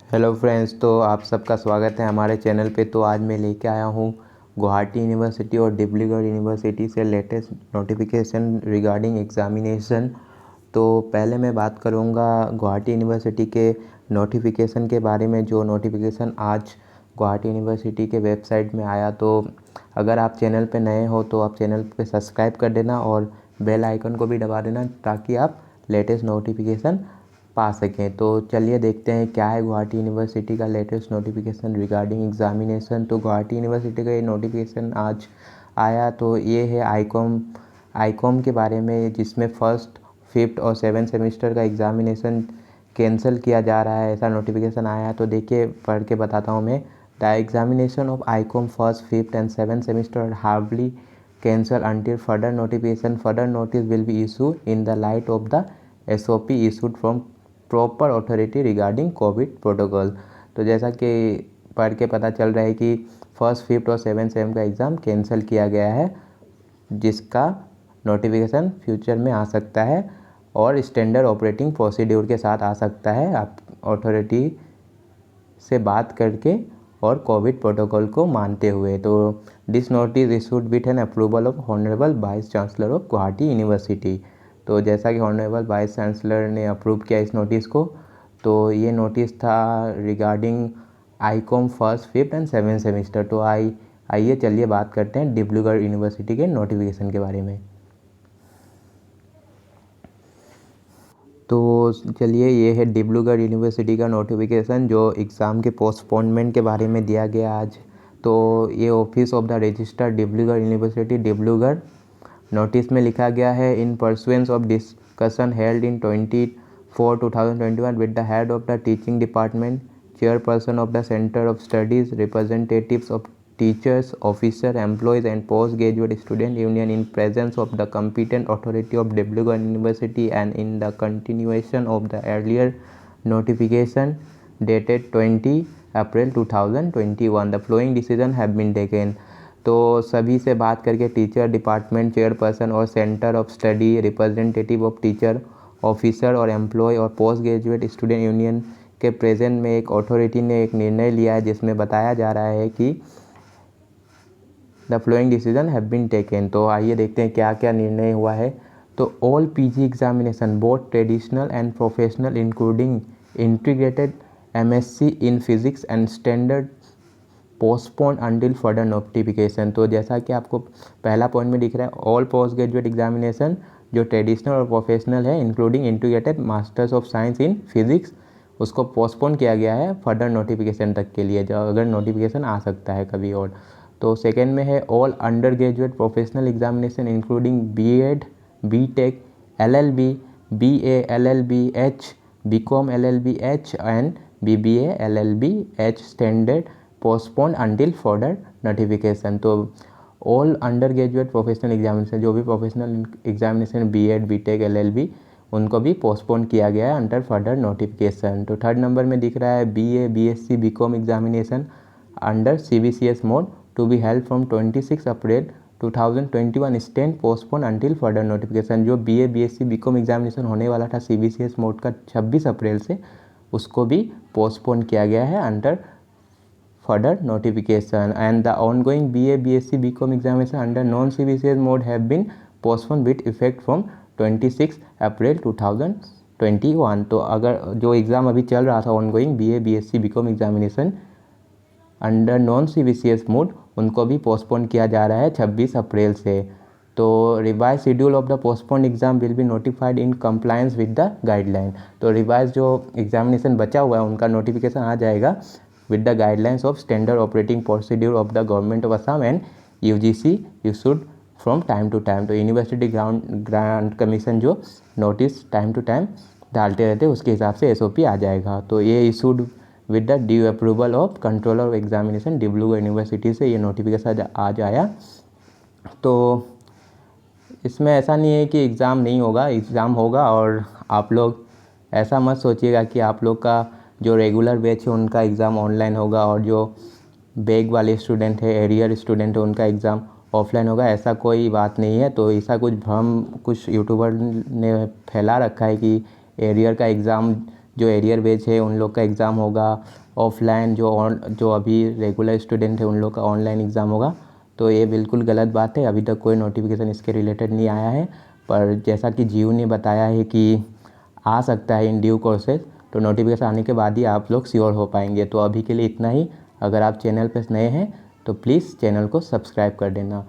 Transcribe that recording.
Hello friends, तो आप सबका स्वागत है हमारे चैनल पे। तो आज मैं लेके आया हूँ गुवाहाटी यूनिवर्सिटी और डिब्रूगढ़ यूनिवर्सिटी से लेटेस्ट नोटिफिकेशन रिगार्डिंग एग्ज़ामिनेशन। तो पहले मैं बात करूँगा गुवाहाटी यूनिवर्सिटी के नोटिफिकेशन के बारे में। जो नोटिफिकेशन आज गुवाहाटी यूनिवर्सिटी के वेबसाइट में आया, तो अगर आप चैनल पे नए हो तो आप चैनल पे सब्सक्राइब कर देना और बेल आइकन को भी दबा देना ताकि आप लेटेस्ट नोटिफिकेशन पा सकें। तो चलिए देखते हैं क्या है गुवाहाटी यूनिवर्सिटी का लेटेस्ट नोटिफिकेशन रिगार्डिंग एग्ज़ामिनेशन। तो गुवाहाटी यूनिवर्सिटी का ये नोटिफिकेशन आज आया। तो ये है आईकॉम के बारे में, जिसमें फर्स्ट, फिफ्थ और सेवन्थ सेमेस्टर का एग्ज़ामिनेशन कैंसिल किया जा रहा है, ऐसा नोटिफिकेशन आया। तो देखिए पढ़ के बताता हूँ मैं। The examination of Icom first, fifth and seventh semester hardly cancel until further notification. Further notice will be issued in the light of the SOP issued from proper authority regarding Covid protocol. तो जैसा कि पढ़ के पता चल रहा है कि फर्स्ट, फिफ्थ और सेवन सेम का एग्ज़ाम कैंसिल किया गया है, जिसका नोटिफिकेशन फ्यूचर में आ सकता है और स्टैंडर्ड ऑपरेटिंग प्रोसीड्यूर के साथ आ सकता है, आप अथॉरिटी से बात करके और कोविड प्रोटोकॉल को मानते हुए। तो this notice issued with an approval of honourable vice chancellor of Guwahati university. तो जैसा कि ऑनरेबल वाइस चांसलर ने अप्रूव किया इस नोटिस को, तो ये नोटिस था regarding Icom first, fifth and seven semester. तो आइए चलिए बात करते हैं डिब्रूगढ़ यूनिवर्सिटी के नोटिफिकेशन के बारे में। तो चलिए, ये है डिब्रूगढ़ यूनिवर्सिटी का नोटिफिकेशन जो एग्ज़ाम के पोस्टपोनमेंट के बारे में दिया गया आज। तो ये office of the registrar Dibrugarh university Dibrugarh, notice में लिखा गया है, इन pursuance of discussion held in 24/2021 with the head of the teaching department, chairperson of the centre of studies, representatives of teachers, officer, employees and postgraduate student union in presence of the competent authority of Dibrugarh University and in the continuation of the earlier notification dated 20 April 2021, the following decision have been taken। तो सभी से बात करके teacher department, chairperson और centre of study, representative of teacher, officer और employ और post graduate student union के present में एक अथॉरिटी ने एक निर्णय लिया है, जिसमें बताया जा रहा है कि the flowing decision have been taken. तो आइए देखते हैं क्या क्या निर्णय हुआ है। तो all PG examination both traditional and professional including integrated MSc in physics and standard postpone until further notification. तो जैसा कि आपको पहला पॉइंट में दिख रहा है, ऑल पोस्ट ग्रेजुएट एग्जामिनेशन जो ट्रेडिशनल और प्रोफेशनल है including integrated masters of science in physics, उसको पोस्टपोन किया गया है फर्दर नोटिफिकेशन तक के लिए, जो अगर नोटिफिकेशन आ सकता है कभी और। तो सेकेंड में है all undergraduate professional examination including BEd, BTech, LLB, BA, LLB H, BCom LLB H and BBA LLB H standard postpone until further notification. तो all undergraduate professional examination, जो भी professional examination BEd, BTech, LLB, उनको भी postpone किया गया है under further notification. तो third number में दिख रहा है BA, BSc, BCom examination under CBCS mode to be held from 26 April 2021 stand postpone until further notification. जो बीए, बीएससी, बीकॉम एग्जामिनेशन होने वाला था सीबीसीएस मोड का 26 अप्रैल से, उसको भी पोस्टपोन किया गया है under further notification. And the ongoing BA, BSc, BCom examination under non CBCS mode have been postpone with effect from 26 April 2021। तो अगर जो एग्ज़ाम अभी चल रहा था ongoing BA, BSc, BCom examination under non CBCS mode, उनको भी postpone किया जा रहा है 26 अप्रैल से। तो revise schedule of the postpone exam will be notified in compliance with the guideline. तो रिवाइज जो एग्जामिनेशन बचा हुआ है उनका नोटिफिकेशन आ जाएगा with the guidelines of standard operating procedure of the government of Assam and UGC issued from time to time. तो university grant commission जो नोटिस टाइम टू टाइम डालते रहते हैं, उसके हिसाब से एसओपी आ जाएगा। तो ये issued with the due approval of controller of examination Dibrugarh university से ये नोटिफिकेशन आज आया। तो इसमें ऐसा नहीं है कि एग्ज़ाम नहीं होगा, एग्ज़ाम होगा। और आप लोग ऐसा मत सोचिएगा कि आप लोग का जो रेगुलर बैच है उनका एग्ज़ाम ऑनलाइन होगा और जो बैग वाले स्टूडेंट है, एरियर स्टूडेंट है, उनका एग्ज़ाम ऑफलाइन होगा, ऐसा कोई बात नहीं है। तो ऐसा कुछ भ्रम कुछ यूट्यूबर ने फैला रखा है कि एरियर का एग्ज़ाम जो एरियर बेच है उन लोग का एग्ज़ाम होगा, ऑफलाइन जो अभी रेगुलर स्टूडेंट है उन लोग का ऑनलाइन एग्ज़ाम होगा। तो ये बिल्कुल गलत बात है, अभी तक कोई नोटिफिकेशन इसके रिलेटेड नहीं आया है। पर जैसा कि जीयू ने बताया है कि आ सकता है इन ड्यू कोर्सेज, तो नोटिफिकेशन आने के बाद ही आप लोग श्योर हो पाएंगे। तो अभी के लिए इतना ही। अगर आप चैनल पर नए हैं तो प्लीज़ चैनल को सब्सक्राइब कर देना।